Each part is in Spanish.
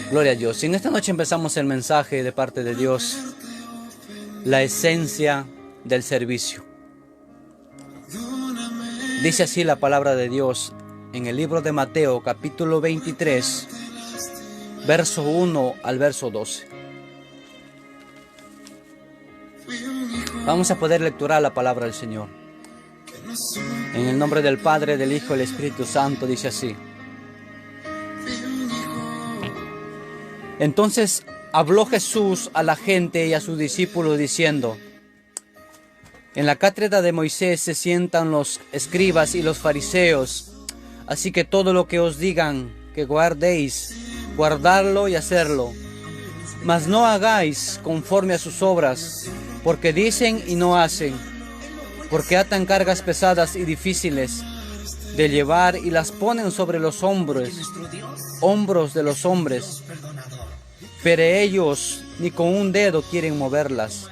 Gloria a Dios. Y en esta noche empezamos el mensaje de parte de Dios, la esencia del servicio. Dice así la palabra de Dios en el libro de Mateo, capítulo 23, verso 1 al verso 12. Vamos a poder lecturar la palabra del Señor. En el nombre del Padre, del Hijo y del Espíritu Santo, dice así. Entonces habló Jesús a la gente y a sus discípulos diciendo: en la cátedra de Moisés se sientan los escribas y los fariseos, así que todo lo que os digan que guardéis, guardadlo y hacerlo. Mas no hagáis conforme a sus obras, porque dicen y no hacen, porque atan cargas pesadas y difíciles de llevar y las ponen sobre los hombros de los hombres, pero ellos ni con un dedo quieren moverlas.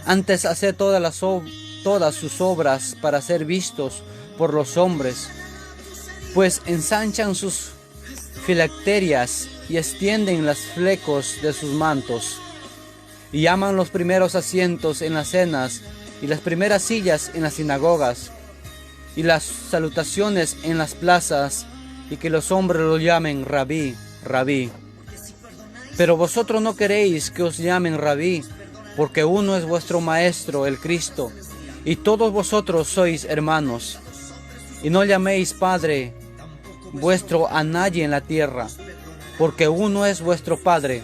Antes hacer todas sus obras para ser vistos por los hombres, pues ensanchan sus filacterias y extienden los flecos de sus mantos, y llaman los primeros asientos en las cenas y las primeras sillas en las sinagogas y las salutaciones en las plazas, y que los hombres lo llamen rabí, rabí. Pero vosotros no queréis que os llamen rabí, porque uno es vuestro maestro, el Cristo, y todos vosotros sois hermanos. Y no llaméis Padre vuestro a nadie en la tierra, porque uno es vuestro Padre,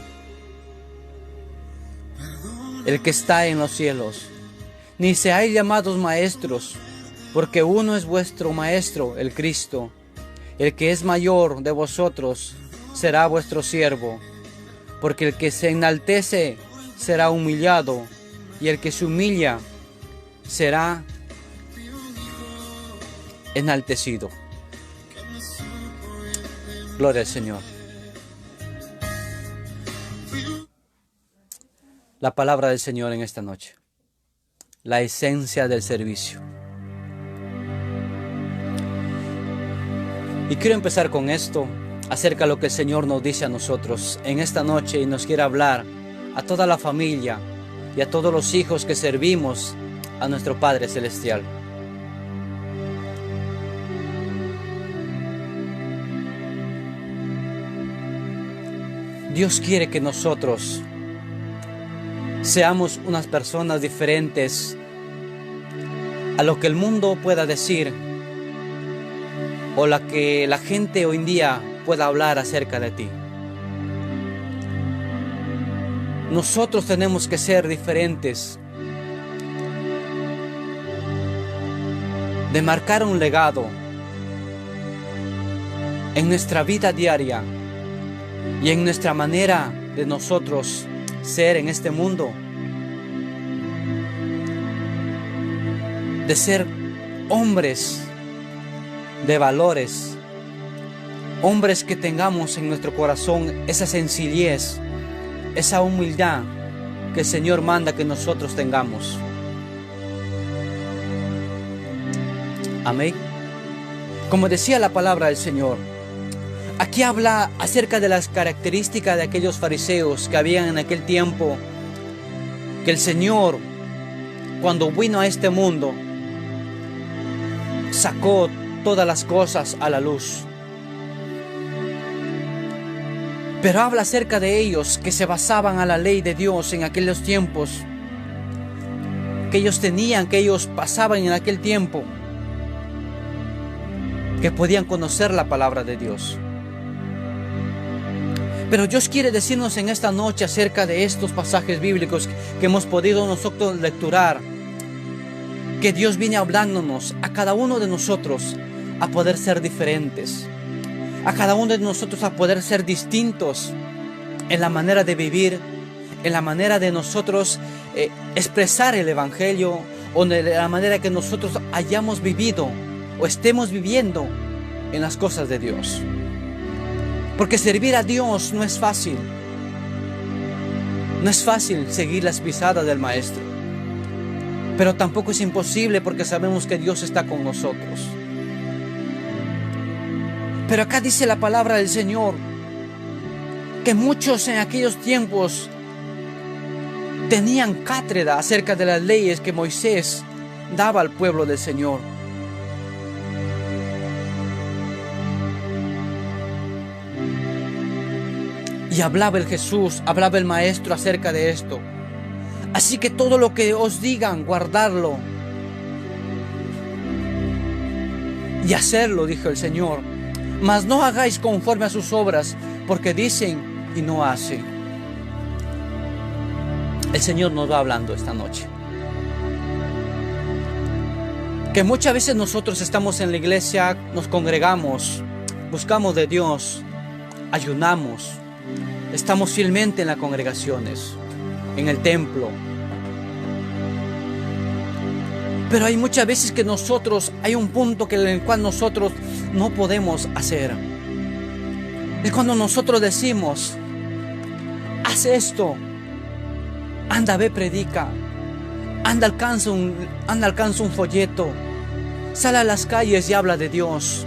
el que está en los cielos. Ni seáis llamados maestros, porque uno es vuestro Maestro, el Cristo. El que es mayor de vosotros será vuestro siervo, porque el que se enaltece será humillado, y el que se humilla será enaltecido. Gloria al Señor. La palabra del Señor en esta noche. La esencia del servicio. Y quiero empezar con esto, acerca de lo que el Señor nos dice a nosotros en esta noche, y nos quiere hablar a toda la familia y a todos los hijos que servimos a nuestro Padre Celestial. Dios quiere que nosotros seamos unas personas diferentes a lo que el mundo pueda decir, o la que la gente hoy en día pueda hablar acerca de ti. Nosotros tenemos que ser diferentes, de marcar un legado en nuestra vida diaria y en nuestra manera de nosotros ser en este mundo, de ser hombres de valores, hombres que tengamos en nuestro corazón esa sencillez, esa humildad que el Señor manda que nosotros tengamos. Amén. Como decía la palabra del Señor, aquí habla acerca de las características de aquellos fariseos que habían en aquel tiempo, que el Señor, cuando vino a este mundo, sacó todas las cosas a la luz. Pero habla acerca de ellos que se basaban a la ley de Dios en aquellos tiempos, que ellos tenían, que ellos pasaban en aquel tiempo, que podían conocer la palabra de Dios. Pero Dios quiere decirnos en esta noche acerca de estos pasajes bíblicos que hemos podido nosotros lecturar, que Dios viene hablándonos a cada uno de nosotros a poder ser diferentes, a cada uno de nosotros a poder ser distintos en la manera de vivir, en la manera de nosotros expresar el Evangelio, o de la manera que nosotros hayamos vivido o estemos viviendo en las cosas de Dios. Porque servir a Dios no es fácil. No es fácil seguir las pisadas del Maestro, pero tampoco es imposible, porque sabemos que Dios está con nosotros. Pero acá dice la palabra del Señor que muchos en aquellos tiempos tenían cátedra acerca de las leyes que Moisés daba al pueblo del Señor. Y hablaba el Jesús, hablaba el Maestro acerca de esto. Así que todo lo que os digan, guardarlo y hacerlo, dijo el Señor. Mas no hagáis conforme a sus obras, porque dicen y no hacen. El Señor nos va hablando esta noche. Que muchas veces nosotros estamos en la iglesia, nos congregamos, buscamos de Dios, ayunamos, estamos fielmente en las congregaciones, en el templo. Pero hay muchas veces que hay un punto en el cual nosotros no podemos hacer. Es cuando nosotros decimos, haz esto, anda, ve, predica, anda, alcanza un folleto, sale a las calles y habla de Dios.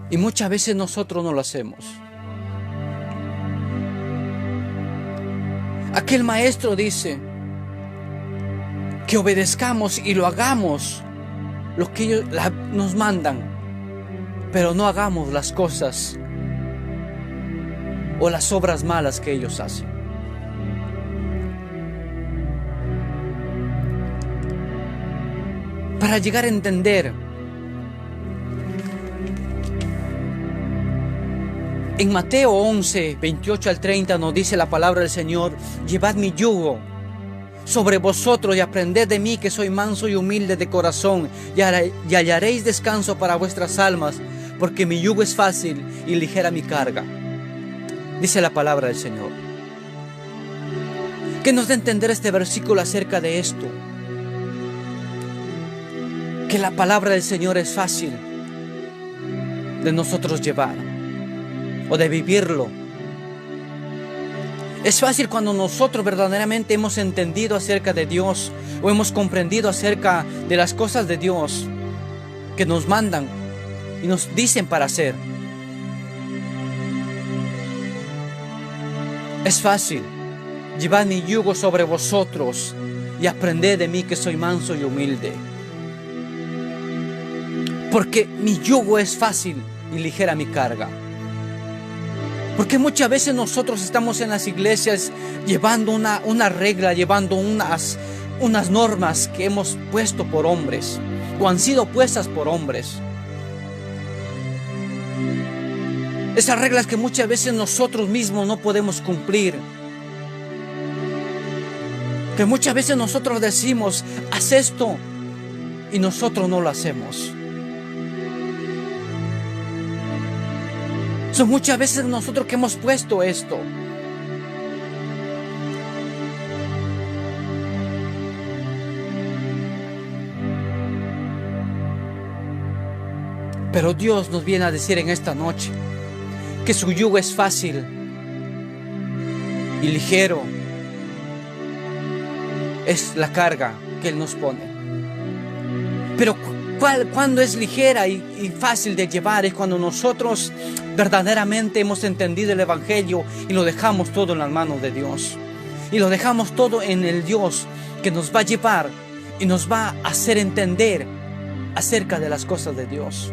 Y muchas veces nosotros no lo hacemos. Aquel maestro dice que obedezcamos y lo hagamos lo que ellos nos mandan, pero no hagamos las cosas o las obras malas que ellos hacen. Para llegar a entender, en Mateo 11, 28 al 30 nos dice la palabra del Señor: llevad mi yugo sobre vosotros y aprended de mí, que soy manso y humilde de corazón, y hallaréis descanso para vuestras almas, porque mi yugo es fácil y ligera mi carga. Dice la palabra del Señor. ¿Qué nos da a entender este versículo acerca de esto? Que la palabra del Señor es fácil de nosotros llevar o de vivirlo. Es fácil cuando nosotros verdaderamente hemos entendido acerca de Dios o hemos comprendido acerca de las cosas de Dios que nos mandan y nos dicen para hacer. Es fácil. Llevad mi yugo sobre vosotros y aprended de mí, que soy manso y humilde. Porque mi yugo es fácil y ligera mi carga. Porque muchas veces nosotros estamos en las iglesias llevando una regla, llevando unas normas que hemos puesto por hombres o han sido puestas por hombres. Esas reglas que muchas veces nosotros mismos no podemos cumplir. Que muchas veces nosotros decimos, haz esto, y nosotros no lo hacemos. Son muchas veces nosotros que hemos puesto esto. Pero Dios nos viene a decir en esta noche que su yugo es fácil y ligero. Es la carga que Él nos pone. Pero cuando es ligera y fácil de llevar, es cuando nosotros verdaderamente hemos entendido el Evangelio y lo dejamos todo en las manos de Dios. Y lo dejamos todo en el Dios que nos va a llevar y nos va a hacer entender acerca de las cosas de Dios.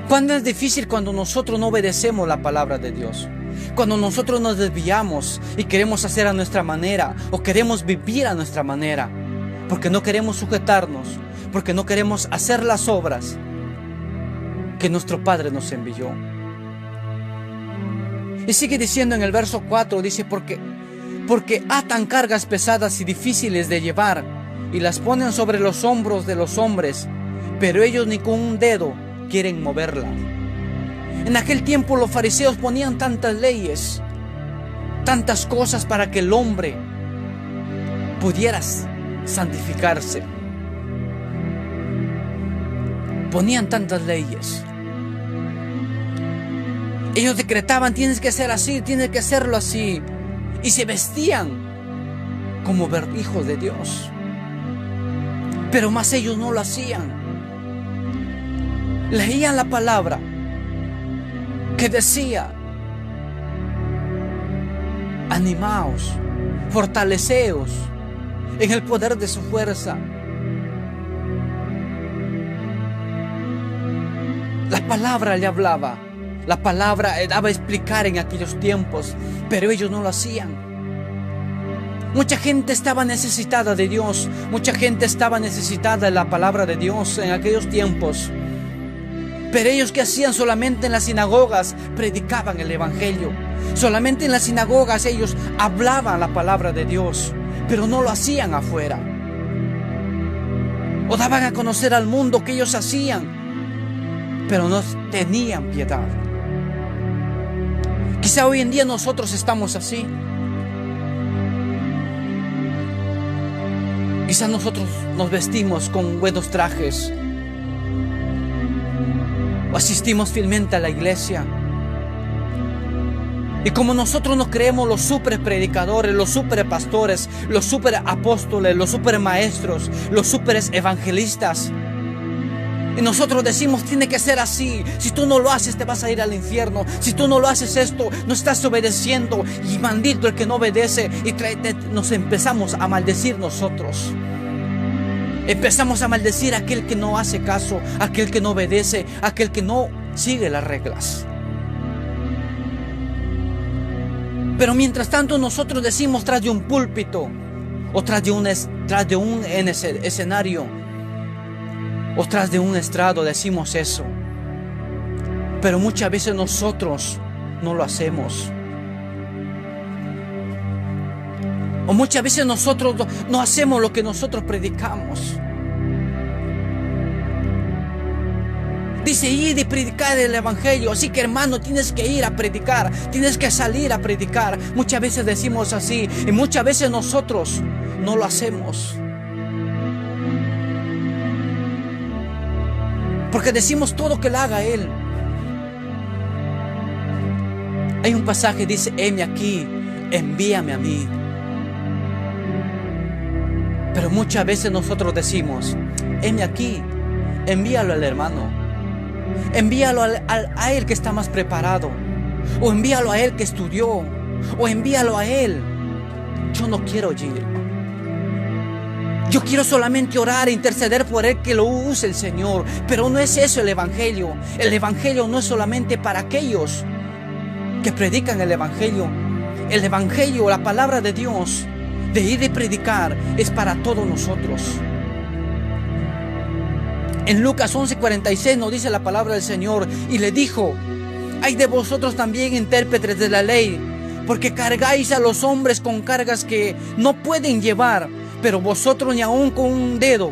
¿Cuándo es difícil? Cuando nosotros no obedecemos la palabra de Dios. Cuando nosotros nos desviamos y queremos hacer a nuestra manera o queremos vivir a nuestra manera. Porque no queremos sujetarnos, porque no queremos hacer las obras que nuestro Padre nos envió. Y sigue diciendo en el verso 4, dice, porque atan cargas pesadas y difíciles de llevar y las ponen sobre los hombros de los hombres, pero ellos ni con un dedo quieren moverla. En aquel tiempo los fariseos ponían tantas leyes, tantas cosas para que el hombre pudiera santificarse. Ponían tantas leyes. Ellos decretaban, tienes que ser así, tienes que hacerlo así. Y se vestían como hijos de Dios. Pero más ellos no lo hacían. leían la palabra que decía: animaos, fortaleceos en el poder de su fuerza. La palabra le hablaba, la palabra daba a explicar en aquellos tiempos, pero ellos no lo hacían. Mucha gente estaba necesitada de Dios, mucha gente estaba necesitada de la palabra de Dios en aquellos tiempos. Pero ellos, ¿qué hacían? Solamente en las sinagogas predicaban el evangelio. Solamente en las sinagogas ellos hablaban la palabra de Dios, pero no lo hacían afuera. O daban a conocer al mundo que ellos hacían, pero no tenían piedad. Quizá hoy en día nosotros estamos así. Quizá nosotros nos vestimos con buenos trajes, o asistimos fielmente a la iglesia. Y como nosotros nos creemos los super predicadores, los super pastores, los super apóstoles, los super maestros, los super evangelistas, y nosotros decimos: tiene que ser así, si tú no lo haces te vas a ir al infierno, si tú no lo haces esto no estás obedeciendo, y maldito el que no obedece. Y nos empezamos a maldecir nosotros. Empezamos a maldecir a aquel que no hace caso, a aquel que no obedece, a aquel que no sigue las reglas. Pero mientras tanto nosotros decimos tras de un púlpito, o tras de un escenario, o tras de un estrado, decimos eso. Pero muchas veces nosotros no lo hacemos. O muchas veces nosotros no hacemos lo que nosotros predicamos. Dice: ir y predicar el evangelio. Así que, hermano, tienes que ir a predicar, tienes que salir a predicar. Muchas veces decimos así, y muchas veces nosotros no lo hacemos. Porque decimos todo que lo haga Él. Hay un pasaje, dice: heme aquí, envíame a mí. Pero muchas veces nosotros decimos: heme aquí, envíalo al hermano, envíalo a él que está más preparado, o envíalo a él que estudió, o envíalo a él. Yo no quiero ir. Yo quiero solamente orar e interceder por él, que lo use el Señor. Pero no es eso el evangelio. El evangelio no es solamente para aquellos que predican el evangelio. El evangelio, la palabra de Dios, de ir y predicar, es para todos nosotros. En Lucas 11:46 nos dice la palabra del Señor: y le dijo: ay de vosotros también, intérpretes de la ley, porque cargáis a los hombres con cargas que no pueden llevar, pero vosotros ni aun con un dedo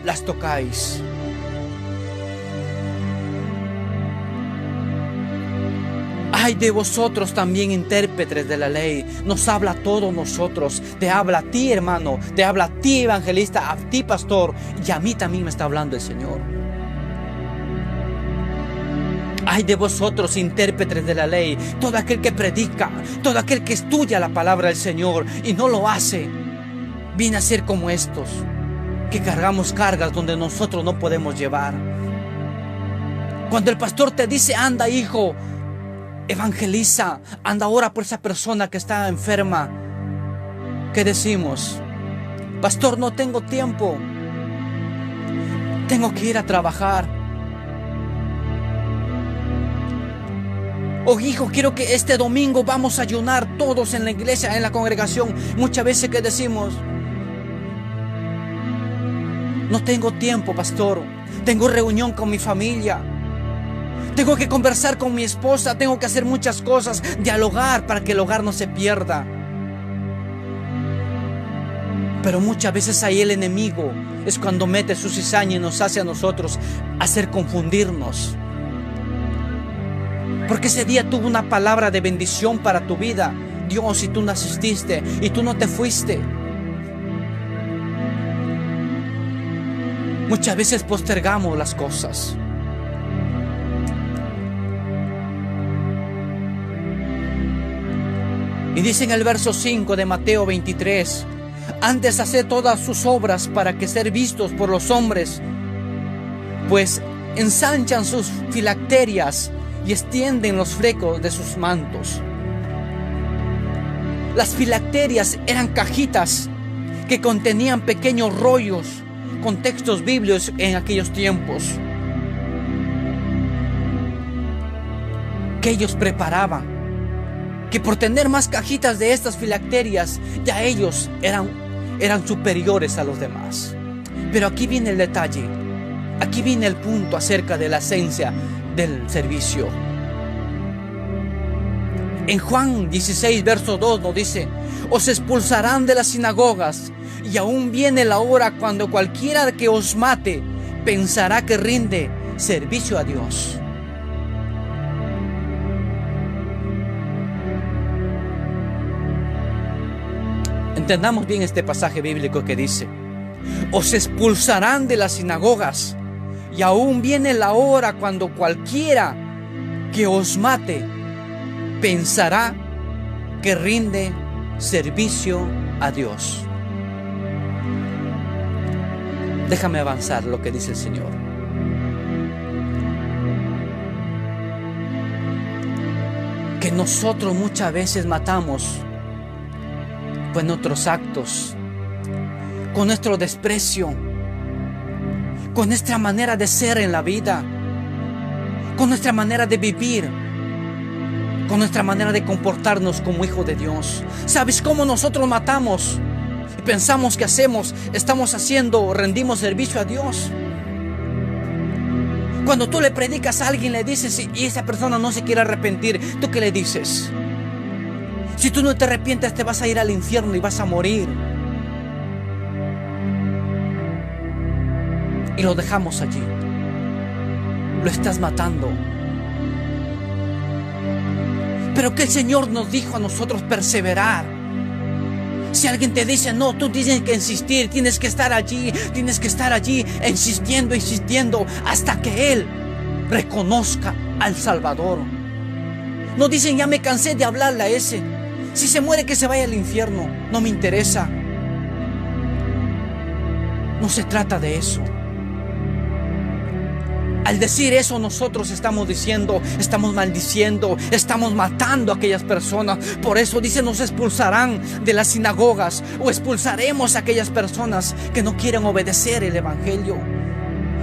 las tocáis. Ay de vosotros también, intérpretes de la ley. Nos habla a todos nosotros. Te habla a ti, hermano. Te habla a ti, evangelista, a ti, pastor. Y a mí también me está hablando el Señor. Ay de vosotros, intérpretes de la ley. Todo aquel que predica, todo aquel que estudia la palabra del Señor y no lo hace, viene a ser como estos, que cargamos cargas donde nosotros no podemos llevar. Cuando el pastor te dice: anda, hijo, evangeliza, anda, ora por esa persona que está enferma, ¿qué decimos? Pastor, no tengo tiempo, tengo que ir a trabajar. O hijo, quiero que este domingo vamos a ayunar todos en la iglesia, en la congregación. Muchas veces que decimos: no tengo tiempo, pastor, tengo reunión con mi familia, tengo que conversar con mi esposa, tengo que hacer muchas cosas, dialogar para que el hogar no se pierda. Pero muchas veces ahí el enemigo es cuando mete su cizaña y nos hace a nosotros hacer confundirnos. Porque ese día tuvo una palabra de bendición para tu vida, Dios, y tú no asististe y tú no te fuiste. Muchas veces postergamos las cosas. Y dice en el verso 5 de Mateo 23: antes haced todas sus obras para que ser vistos por los hombres, pues ensanchan sus filacterias y extienden los flecos de sus mantos. Las filacterias eran cajitas que contenían pequeños rollos con textos bíblicos en aquellos tiempos, que ellos preparaban, que por tener más cajitas de estas filacterias, ya ellos eran superiores a los demás. Pero aquí viene el detalle, aquí viene el punto acerca de la esencia del servicio. En Juan 16, verso 2 nos dice: os expulsarán de las sinagogas, y aún viene la hora cuando cualquiera que os mate pensará que rinde servicio a Dios. Entendamos bien este pasaje bíblico que dice: os expulsarán de las sinagogas, y aún viene la hora cuando cualquiera que os mate pensará que rinde servicio a Dios. Déjame avanzar lo que dice el Señor. Que nosotros muchas veces matamos con nuestros actos, con nuestro desprecio, con nuestra manera de ser en la vida, con nuestra manera de vivir, con nuestra manera de comportarnos como hijos de Dios. ¿Sabes cómo nosotros matamos? Y pensamos que estamos haciendo, rendimos servicio a Dios. Cuando tú le predicas a alguien, le dices, y esa persona no se quiere arrepentir, ¿tú qué le dices? Si tú no te arrepientes, te vas a ir al infierno y vas a morir. Y lo dejamos allí. Lo estás matando. Pero que el Señor nos dijo a nosotros perseverar. Si alguien te dice, no, tú tienes que insistir, tienes que estar allí, insistiendo, hasta que Él reconozca al Salvador. No dicen, ya me cansé de hablarle a ese. Si se muere, que se vaya al infierno, no me interesa. No se trata de eso. Al decir eso, nosotros estamos diciendo, estamos maldiciendo, estamos matando a aquellas personas. Por eso dice, nos expulsarán de las sinagogas, o expulsaremos a aquellas personas que no quieren obedecer el Evangelio.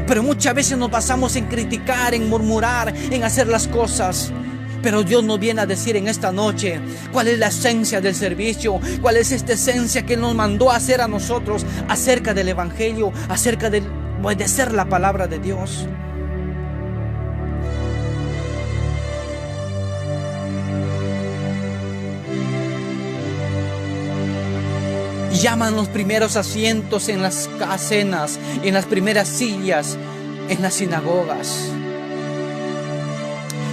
Pero muchas veces nos basamos en criticar, en murmurar, en hacer las cosas. Pero Dios nos viene a decir en esta noche cuál es la esencia del servicio, cuál es esta esencia que nos mandó a hacer a nosotros acerca del Evangelio, acerca de obedecer la palabra de Dios. Llaman los primeros asientos en las casenas, en las primeras sillas, en las sinagogas.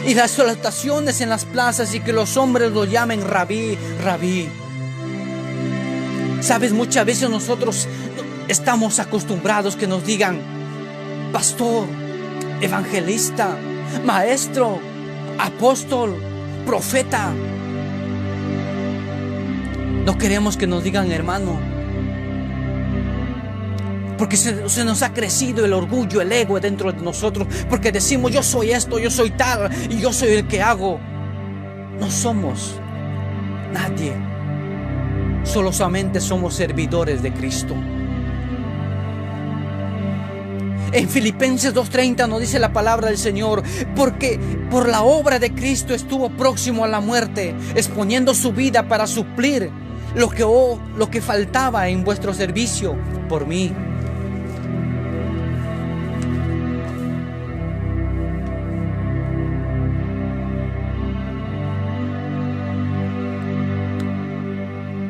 Y las salutaciones en las plazas, y que los hombres lo llamen rabí, rabí. Sabes, muchas veces nosotros estamos acostumbrados que nos digan pastor, evangelista, maestro, apóstol, profeta. No queremos que nos digan hermano, porque se nos ha crecido el orgullo, el ego dentro de nosotros, porque decimos, yo soy esto, yo soy tal, y yo soy el que hago. No somos nadie, solamente somos servidores de Cristo. En Filipenses 2:30 nos dice la palabra del Señor: porque por la obra de Cristo estuvo próximo a la muerte, exponiendo su vida para suplir lo que faltaba en vuestro servicio por mí.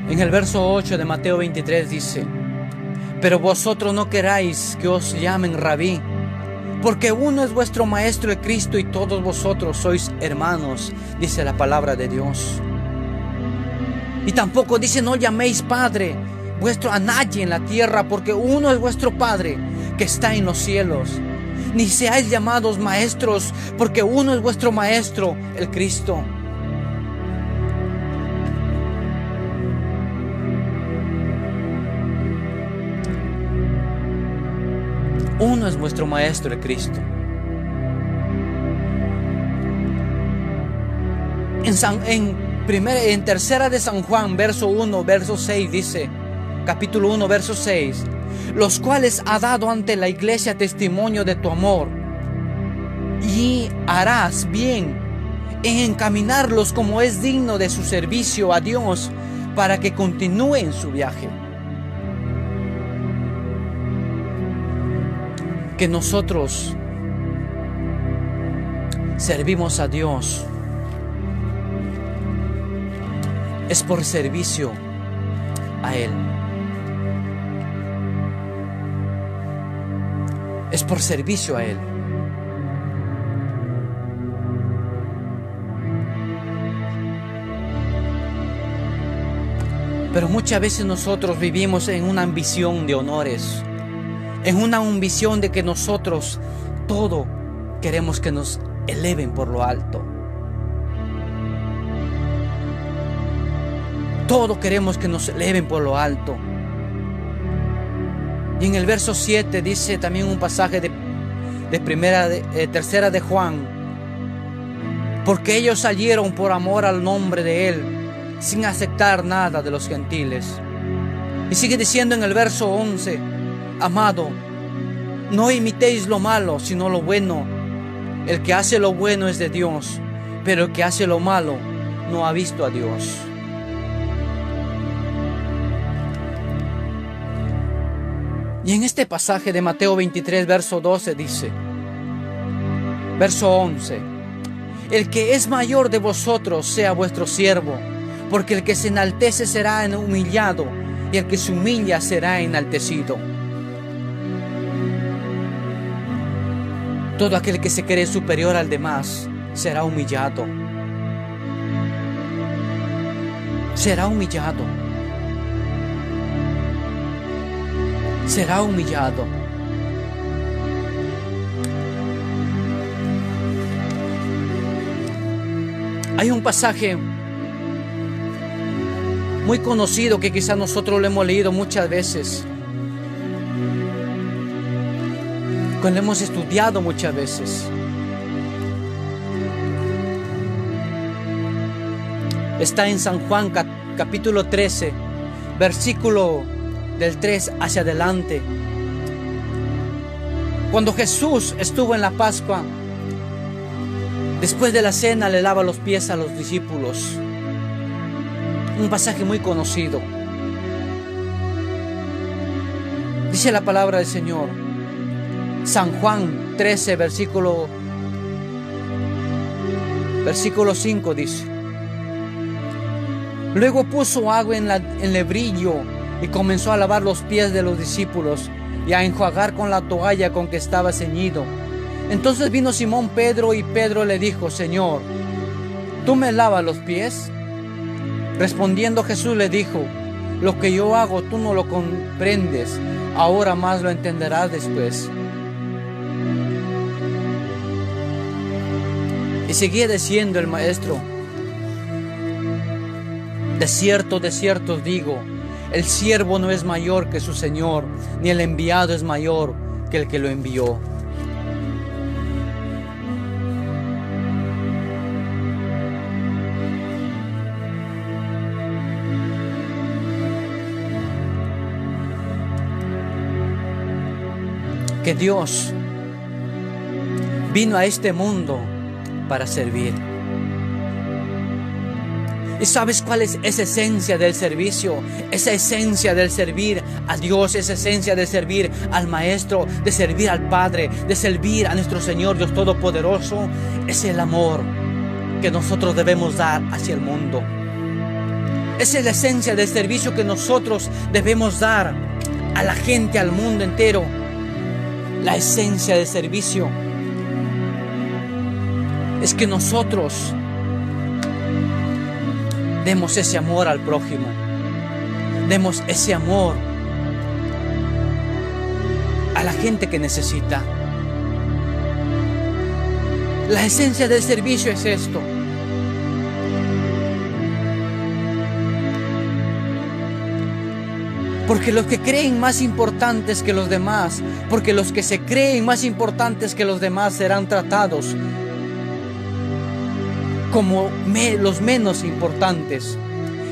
En el verso 8 de Mateo 23 dice: pero vosotros no queráis que os llamen rabí, porque uno es vuestro maestro, el Cristo, y todos vosotros sois hermanos, dice la palabra de Dios. Y tampoco dice, no llaméis Padre vuestro a nadie en la tierra, porque uno es vuestro Padre que está en los cielos. Ni seáis llamados maestros, porque uno es vuestro Maestro, el Cristo. Uno es vuestro Maestro, el Cristo. En tercera de San Juan, verso 1, verso 6 dice, capítulo 1, verso 6, los cuales ha dado ante la iglesia testimonio de tu amor, y harás bien en encaminarlos como es digno de su servicio a Dios, para que continúen su viaje. Que nosotros servimos a Dios es por servicio a Él. Es por servicio a Él. Pero muchas veces nosotros vivimos en una ambición de honores, en una ambición de que nosotros todo queremos que nos eleven por lo alto. Todo queremos que nos eleven por lo alto. Y en el verso 7 dice también un pasaje de tercera de Juan, porque ellos salieron por amor al nombre de Él, sin aceptar nada de los gentiles. Y sigue diciendo en el verso 11, amado, no imitéis lo malo, sino lo bueno. El que hace lo bueno es de Dios, pero el que hace lo malo no ha visto a Dios. Y en este pasaje de Mateo 23, verso 12 dice, verso 11, el que es mayor de vosotros sea vuestro siervo, porque el que se enaltece será humillado, y el que se humilla será enaltecido. Todo aquel que se cree superior al demás será humillado. Será humillado. Será humillado. Hay un pasaje muy conocido que quizás nosotros lo hemos leído muchas veces, que lo hemos estudiado muchas veces. Está en San Juan capítulo 13, versículo del 3 hacia adelante. Cuando Jesús estuvo en la Pascua, después de la cena le lava los pies a los discípulos. Un pasaje muy conocido. Dice la palabra del Señor, San Juan 13, versículo 5 dice, luego puso agua en lebrillo y comenzó a lavar los pies de los discípulos y a enjuagar con la toalla con que estaba ceñido. Entonces vino Simón Pedro y Pedro le dijo, Señor, ¿tú me lavas los pies? Respondiendo Jesús le dijo, lo que yo hago tú no lo comprendes, ahora más lo entenderás después. Y seguía diciendo el maestro, de cierto os digo, el siervo no es mayor que su Señor, ni el enviado es mayor que el que lo envió. Que Dios vino a este mundo para servir. ¿Y sabes cuál es esa esencia del servicio? Esa esencia del servir a Dios, esa esencia de servir al Maestro, de servir al Padre, de servir a nuestro Señor Dios Todopoderoso. Es el amor que nosotros debemos dar hacia el mundo. Esa es la esencia del servicio que nosotros debemos dar a la gente, al mundo entero. La esencia del servicio es que nosotros demos ese amor al prójimo, demos ese amor a la gente que necesita. La esencia del servicio es esto. Porque los que creen más importantes que los demás, porque los que se creen más importantes que los demás serán tratados como los menos importantes.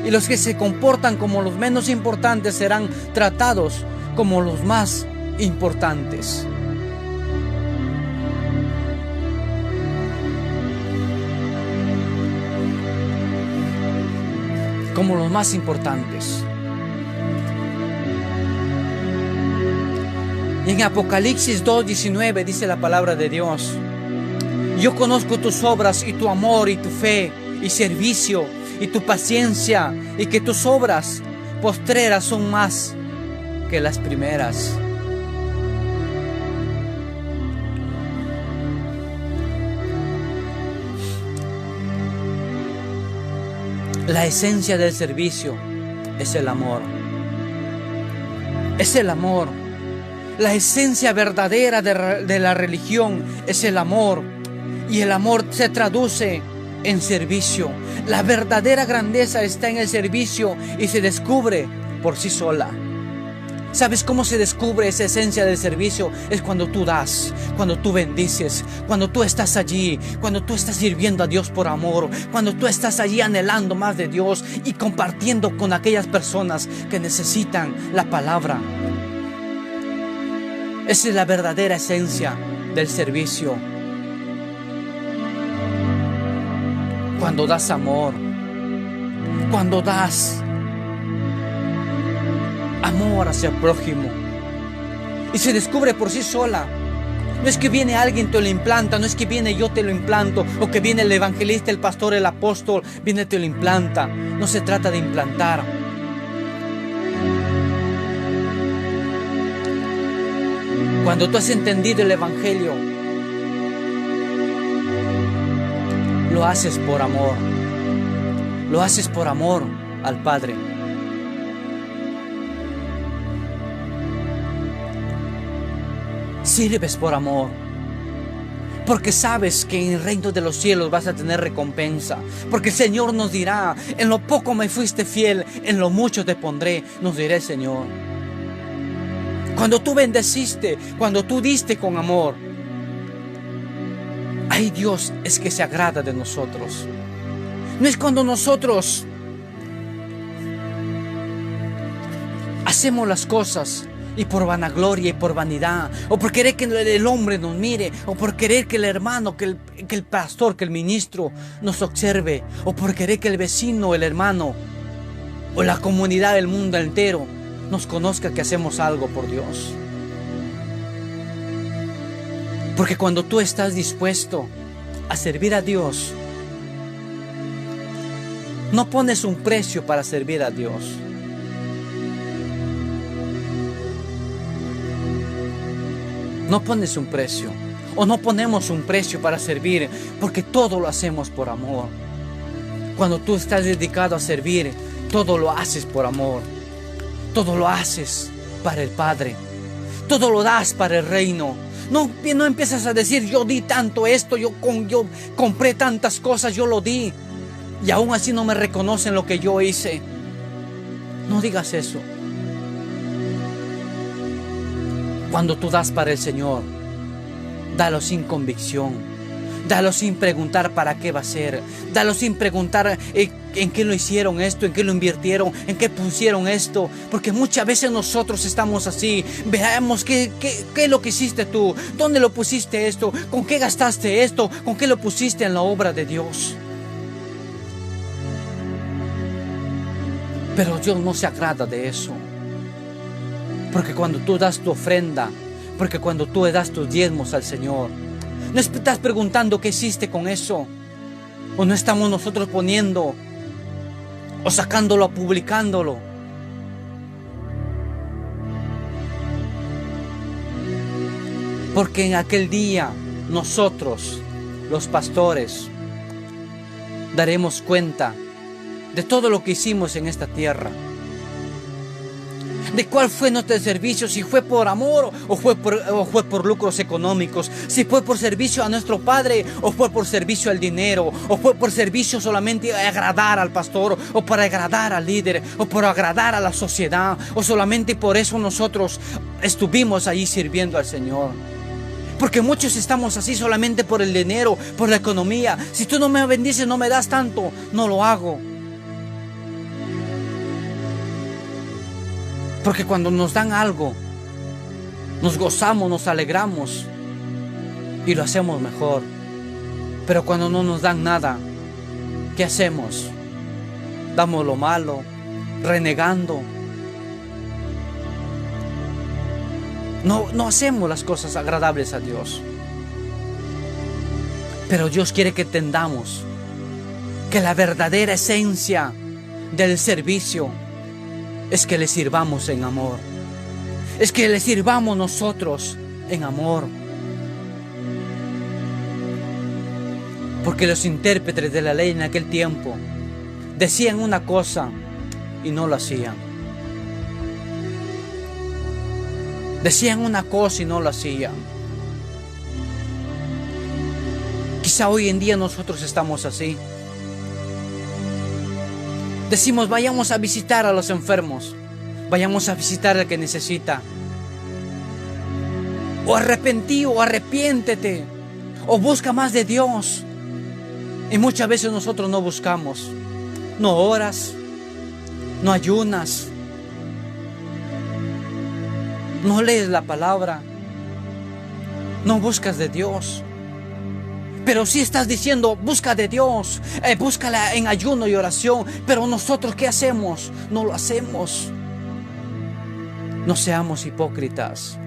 Y los que se comportan como los menos importantes serán tratados como los más importantes. Como los más importantes. Y en Apocalipsis 2:19 dice la palabra de Dios: yo conozco tus obras y tu amor y tu fe y servicio y tu paciencia, y que tus obras postreras son más que las primeras. La esencia del servicio es el amor. Es el amor. La esencia verdadera de la religión es el amor. Y el amor se traduce en servicio. La verdadera grandeza está en el servicio y se descubre por sí sola. ¿Sabes cómo se descubre esa esencia del servicio? Es cuando tú das, cuando tú bendices, cuando tú estás allí, cuando tú estás sirviendo a Dios por amor, cuando tú estás allí anhelando más de Dios y compartiendo con aquellas personas que necesitan la palabra. Esa es la verdadera esencia del servicio. Cuando das amor, cuando das amor hacia el prójimo, y se descubre por sí sola. No es que viene alguien te lo implanta, no es que viene yo te lo implanto, o que viene el evangelista, el pastor, el apóstol, viene te lo implanta. No se trata de implantar. Cuando tú has entendido el evangelio, lo haces por amor. Lo haces por amor al Padre. Sirves por amor. Porque sabes que en el reino de los cielos vas a tener recompensa. Porque el Señor nos dirá: en lo poco me fuiste fiel, en lo mucho te pondré, nos dirá el Señor. Cuando tú bendeciste, cuando tú diste con amor, ahí Dios es que se agrada de nosotros. No es cuando nosotros hacemos las cosas y por vanagloria y por vanidad, o por querer que el hombre nos mire, o por querer que el hermano, que el pastor, que el ministro nos observe, o por querer que el vecino, el hermano, o la comunidad del mundo entero nos conozca que hacemos algo por Dios. Porque cuando tú estás dispuesto a servir a Dios, no pones un precio para servir a Dios. No pones un precio, o no ponemos un precio para servir, porque todo lo hacemos por amor. Cuando tú estás dedicado a servir, todo lo haces por amor. Todo lo haces para el Padre. Todo lo das para el reino. No empiezas a decir: yo di tanto esto, yo compré tantas cosas, yo lo di, y aún así no me reconocen lo que yo hice. No digas eso. Cuando tú das para el Señor, dalo sin convicción, dalo sin preguntar para qué va a ser, dalo sin preguntar en qué lo hicieron esto, en qué lo invirtieron, en qué pusieron esto, porque muchas veces nosotros estamos así. Veamos qué es lo que hiciste tú, dónde lo pusiste esto, con qué gastaste esto, con qué lo pusiste en la obra de Dios. Pero Dios no se agrada de eso. Porque cuando tú das tu ofrenda, porque cuando tú le das tus diezmos al Señor, no estás preguntando qué hiciste con eso, o no estamos nosotros poniendo o sacándolo, publicándolo. Porque en aquel día nosotros, los pastores, daremos cuenta de todo lo que hicimos en esta tierra. De cuál fue nuestro servicio, si fue por amor o fue por lucros económicos, si fue por servicio a nuestro Padre o fue por servicio al dinero, o fue por servicio solamente a agradar al pastor, o para agradar al líder, o por agradar a la sociedad, o solamente por eso nosotros estuvimos allí sirviendo al Señor. Porque muchos estamos así solamente por el dinero, por la economía. Si tú no me bendices, no me das tanto, no lo hago. Porque cuando nos dan algo, nos gozamos, nos alegramos y lo hacemos mejor. Pero cuando no nos dan nada, ¿qué hacemos? Damos lo malo, renegando. No hacemos las cosas agradables a Dios. Pero Dios quiere que entendamos que la verdadera esencia del servicio es que le sirvamos en amor. Es que le sirvamos nosotros en amor. Porque los intérpretes de la ley en aquel tiempo decían una cosa y no lo hacían. Decían una cosa y no lo hacían. Quizá hoy en día nosotros estamos así. Decimos, vayamos a visitar a los enfermos. Vayamos a visitar al que necesita. O arrepentí o arrepiéntete. O busca más de Dios. Y muchas veces nosotros no buscamos. No oras. No ayunas. No lees la palabra. No buscas de Dios. Pero sí estás diciendo, busca de Dios. Búscala en ayuno y oración. Pero nosotros, ¿qué hacemos? No lo hacemos. No seamos hipócritas.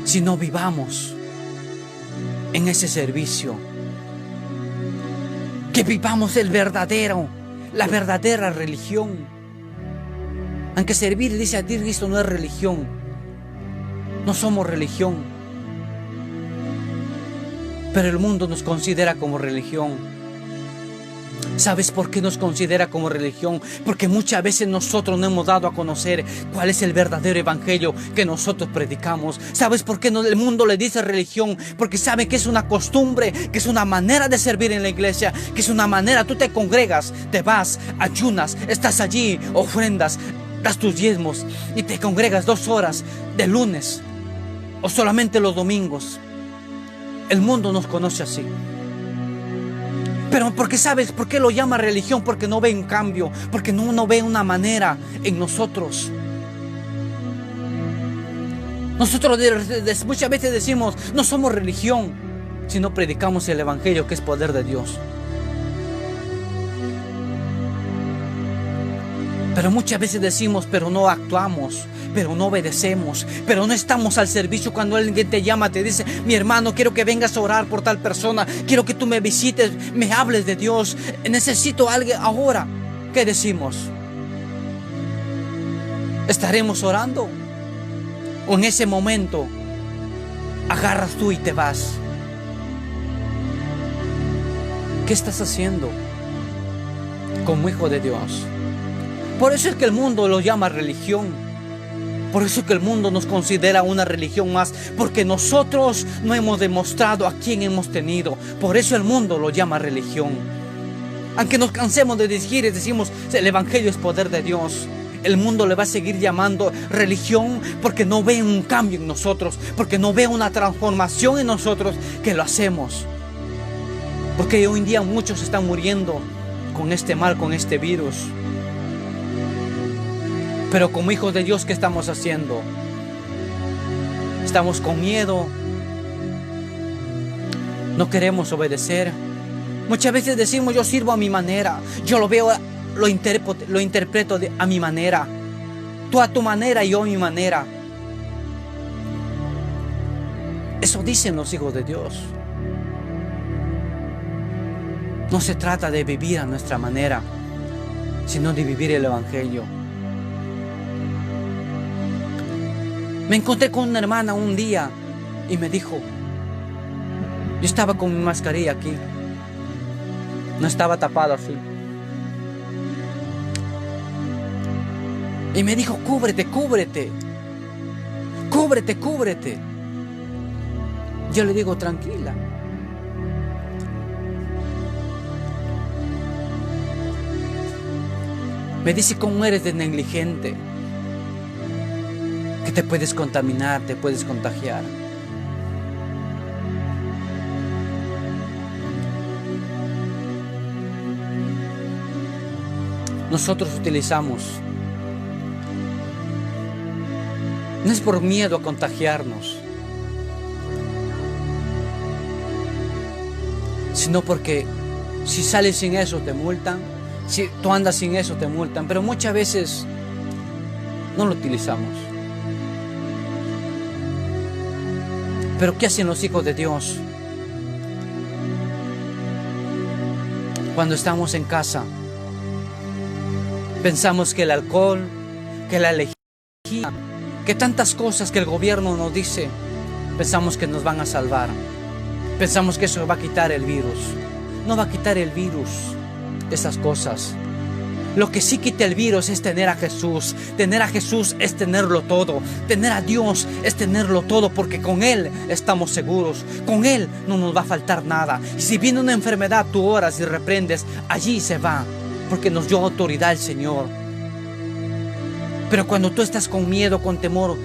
Sino vivamos en ese servicio. Que vivamos la verdadera religión. Aunque servir, dice a ti, Cristo, no es religión. No somos religión. Pero el mundo nos considera como religión. ¿Sabes por qué nos considera como religión? Porque muchas veces nosotros no hemos dado a conocer cuál es el verdadero evangelio que nosotros predicamos. ¿Sabes por qué el mundo le dice religión? Porque sabe que es una costumbre, que es una manera de servir en la iglesia, que es una manera, tú te congregas, te vas, ayunas, estás allí, ofrendas, das tus diezmos y te congregas 2 horas de lunes o solamente los domingos. El mundo nos conoce así. Pero porque ¿sabes por qué lo llama religión? Porque no ve un cambio, porque no ve una manera en nosotros. Nosotros muchas veces decimos, no somos religión, sino predicamos el evangelio, que es poder de Dios. Pero muchas veces decimos, pero no actuamos, pero no obedecemos, pero no estamos al servicio. Cuando alguien te llama, te dice, mi hermano, quiero que vengas a orar por tal persona, quiero que tú me visites, me hables de Dios, necesito a alguien ahora. ¿Qué decimos? ¿Estaremos orando? ¿O en ese momento agarras tú y te vas? ¿Qué estás haciendo como hijo de Dios? Por eso es que el mundo lo llama religión. Por eso es que el mundo nos considera una religión más. Porque nosotros no hemos demostrado a quién hemos tenido. Por eso el mundo lo llama religión. Aunque nos cansemos de decir y decimos, el evangelio es poder de Dios, el mundo le va a seguir llamando religión porque no ve un cambio en nosotros. Porque no ve una transformación en nosotros que lo hacemos. Porque hoy en día muchos están muriendo con este mal, con este virus. Pero como hijos de Dios, ¿qué estamos haciendo? Estamos con miedo. No queremos obedecer. Muchas veces decimos, yo sirvo a mi manera. Yo lo veo, lo interpreto a mi manera. Tú a tu manera y yo a mi manera. Eso dicen los hijos de Dios. No se trata de vivir a nuestra manera, sino de vivir el evangelio. Me encontré con una hermana un día y me dijo, yo estaba con mi mascarilla aquí, no estaba tapado así, y me dijo, cúbrete, cúbrete, cúbrete, cúbrete. Yo le digo, tranquila. Me dice, ¿cómo eres de negligente? que te puedes contaminar, te puedes contagiar. Nosotros utilizamos, no es por miedo a contagiarnos, sino porque si sales sin eso te multan, si tú andas sin eso te multan, pero muchas veces no lo utilizamos. Pero ¿qué hacen los hijos de Dios cuando estamos en casa? Pensamos que el alcohol, que la lejía, que tantas cosas que el gobierno nos dice, pensamos que nos van a salvar. Pensamos que eso va a quitar el virus. No va a quitar el virus, esas cosas. Lo que sí quita el virus es tener a Jesús. Tener a Jesús es tenerlo todo. Tener a Dios es tenerlo todo, porque con Él estamos seguros. Con Él no nos va a faltar nada. Y si viene una enfermedad, tú oras y reprendes, allí se va, porque nos dio autoridad el Señor. Pero cuando tú estás con miedo, con temor,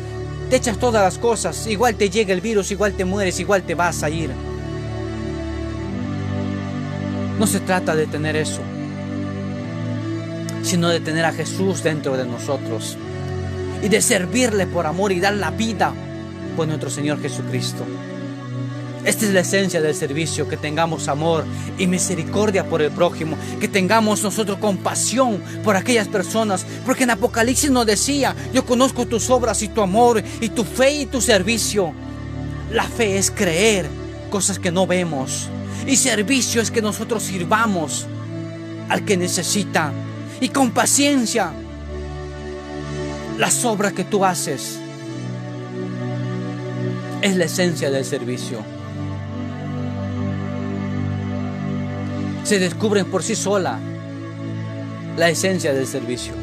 te echas todas las cosas, igual te llega el virus, igual te mueres, igual te vas a ir. No se trata de tener eso, sino de tener a Jesús dentro de nosotros y de servirle por amor y dar la vida por nuestro Señor Jesucristo. Esta es la esencia del servicio, que tengamos amor y misericordia por el prójimo, que tengamos nosotros compasión por aquellas personas, porque en Apocalipsis nos decía: yo conozco tus obras y tu amor y tu fe y tu servicio. La fe es creer cosas que no vemos, y servicio es que nosotros sirvamos al que necesita, y con paciencia las obras que tú haces es la esencia del servicio. Se descubren por sí sola la esencia del servicio.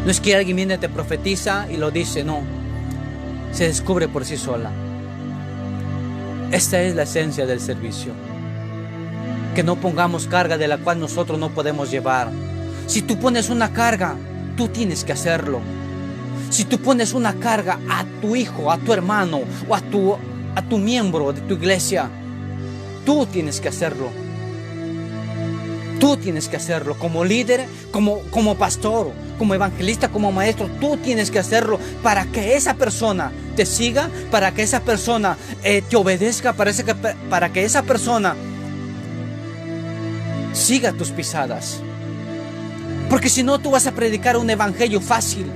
No es que alguien viene y te profetiza y lo dice, no. Se descubre por sí sola. Esta es la esencia del servicio. Que no pongamos carga de la cual nosotros no podemos llevar. Si tú pones una carga, tú tienes que hacerlo. Si tú pones una carga a tu hijo, a tu hermano o a tu miembro de tu iglesia, tú tienes que hacerlo. Tú tienes que hacerlo como líder, como pastor, como evangelista, como maestro. Tú tienes que hacerlo para que esa persona te siga, para que esa persona te obedezca, para que esa persona siga tus pisadas. Porque si no, tú vas a predicar un evangelio fácil,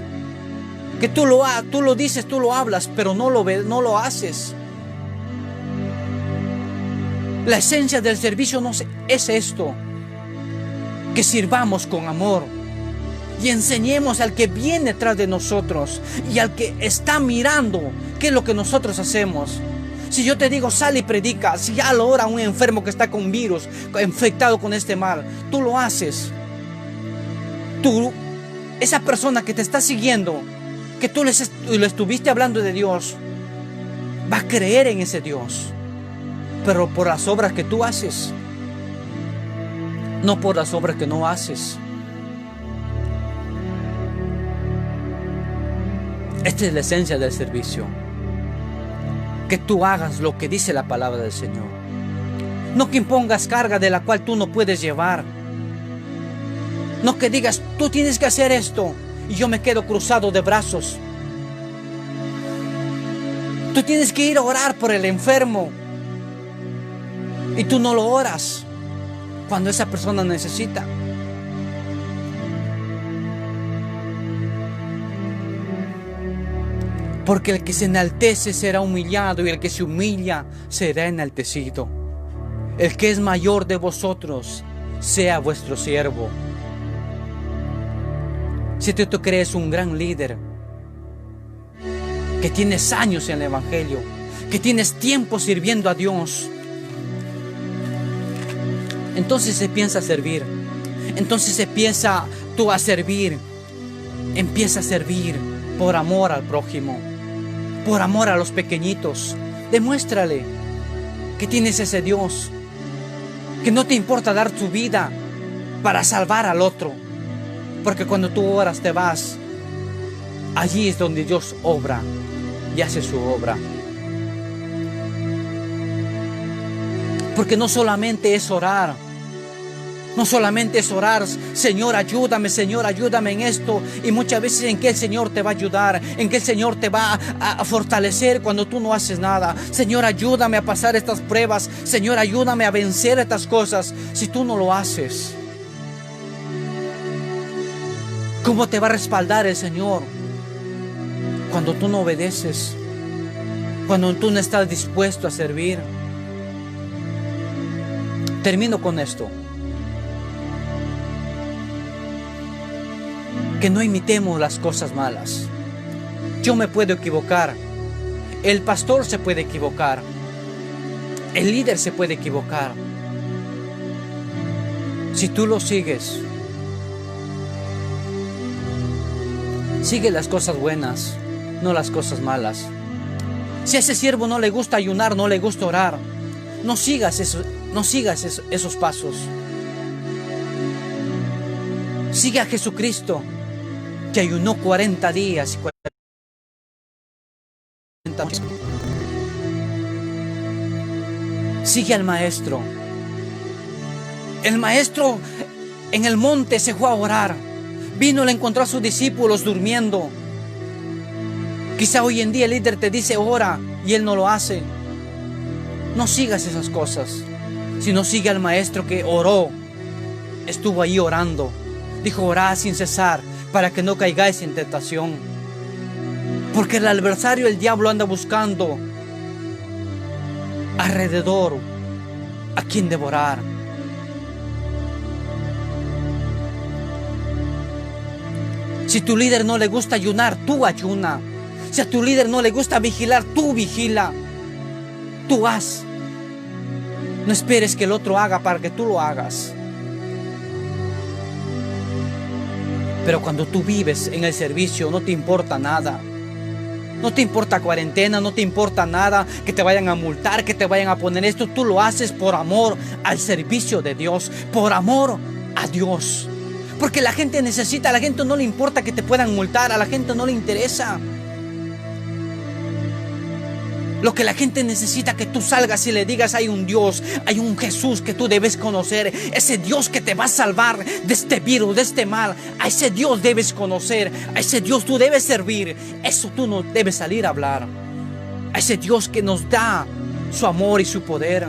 que tú lo dices, tú lo hablas, pero no lo haces. La esencia del servicio es esto: que sirvamos con amor y enseñemos al que viene detrás de nosotros y al que está mirando qué es lo que nosotros hacemos. Si yo te digo, sal y predica, si ya lo ora un enfermo que está con virus, infectado con este mal, tú lo haces. Esa persona que te está siguiendo, que tú le estuviste hablando de Dios, va a creer en ese Dios, pero por las obras que tú haces, no por las obras que no haces. Esta es la esencia del servicio. Que tú hagas lo que dice la palabra del Señor. No que impongas carga de la cual tú no puedes llevar. No que digas, tú tienes que hacer esto y yo me quedo cruzado de brazos. Tú tienes que ir a orar por el enfermo y tú no lo oras cuando esa persona necesita. Porque el que se enaltece será humillado y el que se humilla será enaltecido. El que es mayor de vosotros sea vuestro siervo. Si tú crees un gran líder, que tienes años en el evangelio, que tienes tiempo sirviendo a Dios, entonces se piensa a servir. Entonces se piensa tú a servir. Empieza a servir por amor al prójimo, por amor a los pequeñitos. Demuéstrale que tienes ese Dios, que no te importa dar tu vida para salvar al otro. Porque cuando tú oras te vas allí es donde Dios obra y hace su obra. Porque no solamente es orar, no solamente es orar, Señor ayúdame en esto, y muchas veces en que el Señor te va a ayudar, en que el Señor te va a fortalecer cuando tú no haces nada. Señor, ayúdame a pasar estas pruebas, Señor, ayúdame a vencer estas cosas. Si tú no lo haces, ¿cómo te va a respaldar el Señor? Cuando tú no obedeces, cuando tú no estás dispuesto a servir. Termino con esto. Que no imitemos las cosas malas. Yo me puedo equivocar. El pastor se puede equivocar. El líder se puede equivocar. Si tú lo sigues, sigue las cosas buenas, no las cosas malas. Si a ese siervo no le gusta ayunar, no le gusta orar, no sigas esos pasos. Sigue a Jesucristo, que ayunó 40 días y 40 noches. Sigue al Maestro. El Maestro en el monte se fue a orar. Vino, le encontró a sus discípulos durmiendo. Quizá hoy en día el líder te dice ora y él no lo hace. No sigas esas cosas, sino sigue al Maestro que oró. Estuvo ahí orando. Dijo, orad sin cesar para que no caigáis en tentación. Porque el adversario, el diablo, anda buscando alrededor a quien devorar. Si a tu líder no le gusta ayunar, tú ayuna. Si a tu líder no le gusta vigilar, tú vigila. Tú haz. No esperes que el otro haga para que tú lo hagas. Pero cuando tú vives en el servicio, no te importa nada. No te importa cuarentena, no te importa nada, que te vayan a multar, que te vayan a poner esto. Tú lo haces por amor al servicio de Dios, por amor a Dios. Porque la gente necesita, a la gente no le importa que te puedan multar, a la gente no le interesa. Lo que la gente necesita, que tú salgas y le digas, hay un Dios, hay un Jesús que tú debes conocer. Ese Dios que te va a salvar de este virus, de este mal. A ese Dios debes conocer, a ese Dios tú debes servir. Eso tú no debes salir a hablar. A ese Dios que nos da su amor y su poder.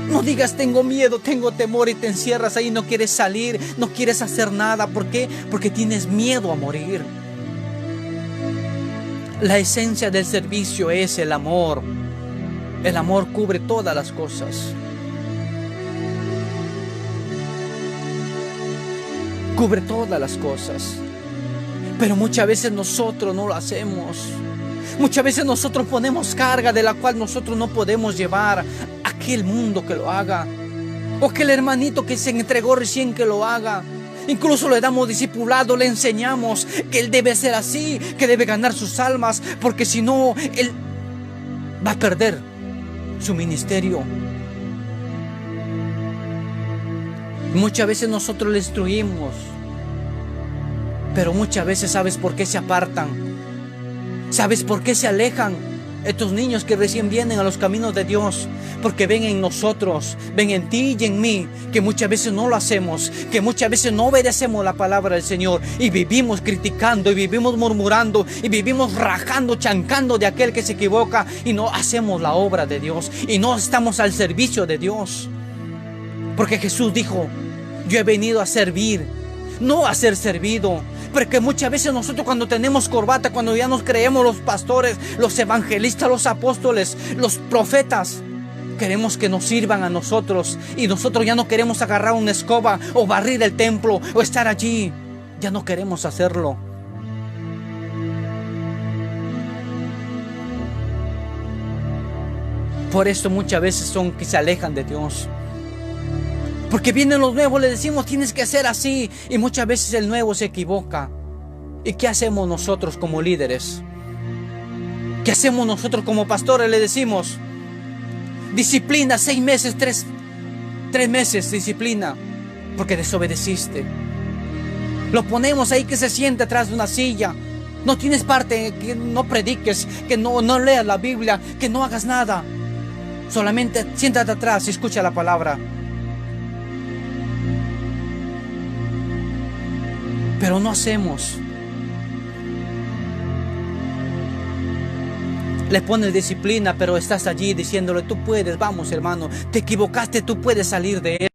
No digas tengo miedo, tengo temor y te encierras ahí, no quieres salir, no quieres hacer nada. ¿Por qué? Porque tienes miedo a morir. La esencia del servicio es el amor. El amor cubre todas las cosas. Cubre todas las cosas. Pero muchas veces nosotros no lo hacemos. Muchas veces nosotros ponemos carga de la cual nosotros no podemos llevar a aquel mundo que lo haga. O aquel hermanito que se entregó recién que lo haga. Incluso le damos discipulado, le enseñamos que él debe ser así, que debe ganar sus almas, porque si no, él va a perder su ministerio. Muchas veces nosotros le instruimos, pero muchas veces ¿sabes por qué se apartan? ¿Sabes por qué se alejan estos niños que recién vienen a los caminos de Dios? Porque ven en nosotros, ven en ti y en mí, que muchas veces no lo hacemos, que muchas veces no obedecemos la palabra del Señor y vivimos criticando y vivimos murmurando y vivimos rajando, chancando de aquel que se equivoca y no hacemos la obra de Dios y no estamos al servicio de Dios. Porque Jesús dijo, yo he venido a servir, no a ser servido. Porque muchas veces nosotros cuando tenemos corbata, cuando ya nos creemos los pastores, los evangelistas, los apóstoles, los profetas, queremos que nos sirvan a nosotros y nosotros ya no queremos agarrar una escoba o barrir el templo o estar allí. Ya no queremos hacerlo. Por eso muchas veces son que se alejan de Dios. Porque vienen los nuevos, le decimos tienes que hacer así y muchas veces el nuevo se equivoca. ¿Y qué hacemos nosotros como líderes? ¿Qué hacemos nosotros como pastores? Le decimos disciplina 6 meses, 3 meses disciplina porque desobedeciste. Lo ponemos ahí que se siente atrás de una silla. No tienes parte, que no prediques, que no leas la Biblia, que no hagas nada. Solamente siéntate atrás y escucha la palabra. Pero no hacemos. Le pones disciplina, pero estás allí diciéndole, tú puedes, vamos hermano, te equivocaste, tú puedes salir de él.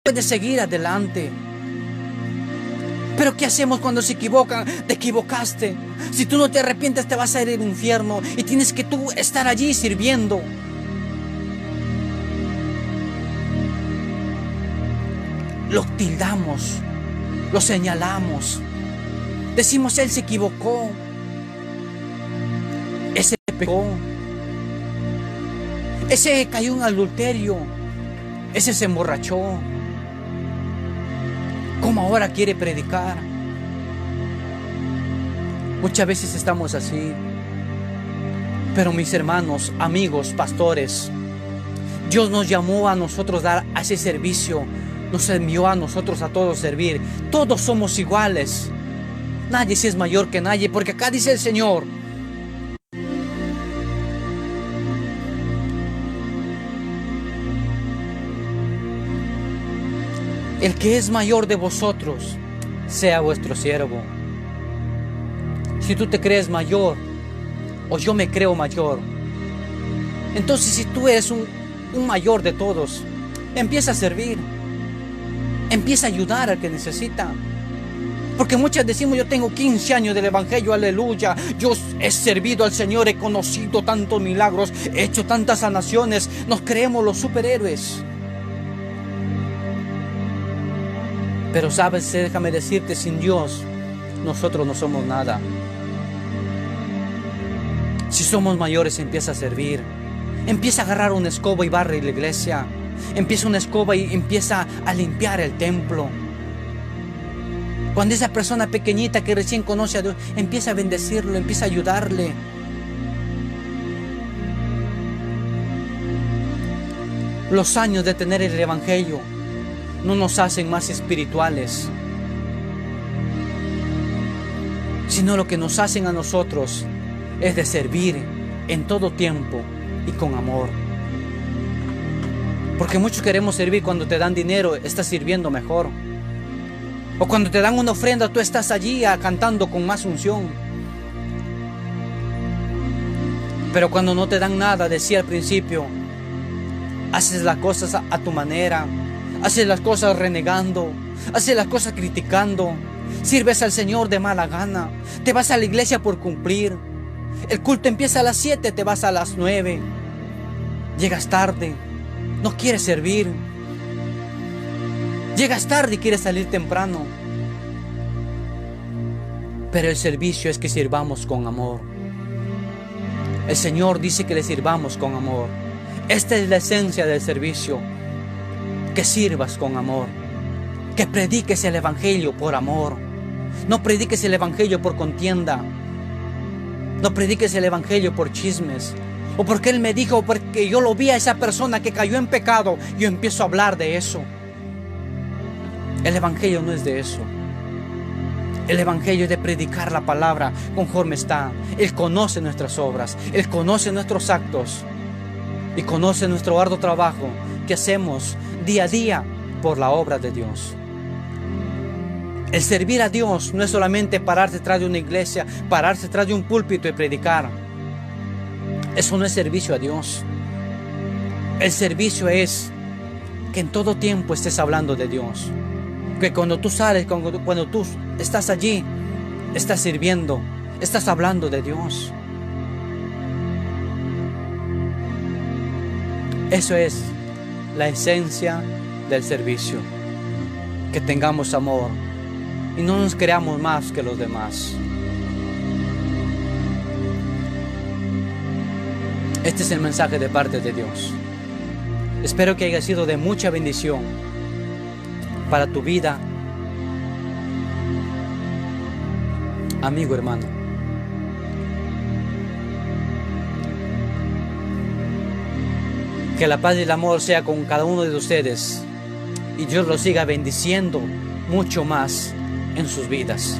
Puedes seguir adelante. Pero ¿qué hacemos cuando se equivocan? Te equivocaste. Si tú no te arrepientes, te vas a ir al infierno y tienes que tú estar allí sirviendo. Lo tildamos, lo señalamos. Decimos, él se equivocó. Ese pecó. Ese cayó en adulterio. Ese se emborrachó. ¿Cómo ahora quiere predicar? Muchas veces estamos así. Pero mis hermanos, amigos, pastores, Dios nos llamó a nosotros a dar ese servicio. Nos envió a nosotros a todos servir. Todos somos iguales. Nadie es mayor que nadie, porque acá dice el Señor: el que es mayor de vosotros, sea vuestro siervo. Si tú te crees mayor, o yo me creo mayor, entonces si tú eres un mayor de todos, empieza a servir. Empieza a ayudar al que necesita. Porque muchas decimos, yo tengo 15 años del Evangelio, aleluya. Yo he servido al Señor, he conocido tantos milagros, he hecho tantas sanaciones. Nos creemos los superhéroes. Pero sabes, déjame decirte, sin Dios, nosotros no somos nada. Si somos mayores, empieza a servir. Empieza a agarrar una escoba y barre la iglesia. Empieza una escoba y empieza a limpiar el templo. Cuando esa persona pequeñita que recién conoce a Dios, empieza a bendecirlo, empieza a ayudarle. Los años de tener el Evangelio no nos hacen más espirituales, sino lo que nos hacen a nosotros es de servir en todo tiempo y con amor. Porque muchos queremos servir. Cuando te dan dinero, estás sirviendo mejor. O cuando te dan una ofrenda, tú estás allí cantando con más unción. Pero cuando no te dan nada, decía al principio, haces las cosas a tu manera, haces las cosas renegando, haces las cosas criticando, sirves al Señor de mala gana, te vas a la iglesia por cumplir. El culto empieza a las 7, te vas a las 9, llegas tarde. No quieres servir. Llegas tarde y quieres salir temprano. Pero el servicio es que sirvamos con amor. El Señor dice que le sirvamos con amor. Esta es la esencia del servicio. Que sirvas con amor. Que prediques el Evangelio por amor. No prediques el Evangelio por contienda. No prediques el Evangelio por chismes. O porque Él me dijo, porque yo lo vi a esa persona que cayó en pecado, yo empiezo a hablar de eso. El Evangelio no es de eso. El Evangelio es de predicar la palabra conforme está. Él conoce nuestras obras, Él conoce nuestros actos y conoce nuestro arduo trabajo que hacemos día a día por la obra de Dios. El servir a Dios no es solamente pararse detrás de una iglesia, pararse detrás de un púlpito y predicar. Eso no es servicio a Dios. El servicio es que en todo tiempo estés hablando de Dios. Que cuando tú sales, cuando tú estás allí, estás sirviendo, estás hablando de Dios. Eso es la esencia del servicio. Que tengamos amor y no nos creamos más que los demás. Este es el mensaje de parte de Dios. Espero que haya sido de mucha bendición para tu vida, amigo, hermano. Que la paz y el amor sea con cada uno de ustedes y Dios los siga bendiciendo mucho más en sus vidas.